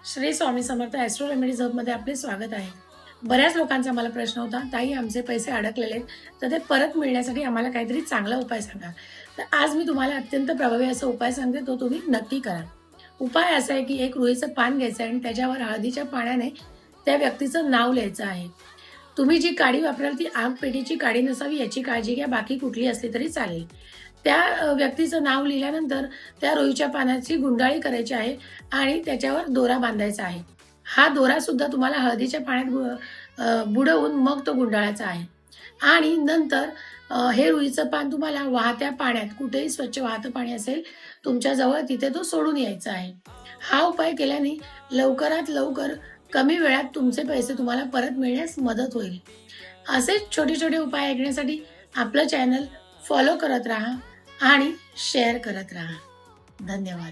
Shri Swami Samarth Austro remedies हबमध्ये आपले स्वागत आहे. बऱ्याच लोकांचा मला प्रश्न होता, ताई आमचे पैसे अडकलेले आहेत, तर ते परत मिळण्यासाठी आम्हाला काहीतरी चांगला उपाय सांगा. तर आज मी तुम्हाला अत्यंत प्रभावी असा उपाय सांगते, तो तुम्ही नक्की करा. उपाय असा आहे की एक रुईचं पान घ्यायचं आहे आणि त्याच्यावर हळदीच्या पाण्याने त्या व्यक्तीचं नाव लिहायचं आहे. तुम्ही जी काडी वापराल ती आगपेटीची काडी नसावी याची काळजी घ्या, बाकी कुठली असली तरी चालेल. त्या व्यक्तीचं नाव लिहिल्यानंतर त्या रुईच्या पानाची गुंडाळी करायची आहे आणि त्याच्यावर दोरा बांधायचा आहे. हा दोरा सुद्धा तुम्हाला हळदीच्या पाण्यात बुडवून मग तो गुंडाळायचा आहे. आणि नंतर हे रुईचं पान तुम्हाला वाहत्या पाण्यात, कुठेही स्वच्छ वाहतं पाणी असेल तुमच्याजवळ, तिथे तो सोडून यायचा आहे. हा उपाय केल्याने लवकरात लवकर कमी वेळात तुमचे पैसे तुम्हाला परत मिळण्यास मदत होईल. असेच छोटे छोटे उपाय ऐकण्यासाठी आपलं चॅनल फॉलो करत राहा आणि शेअर करत राहा. धन्यवाद.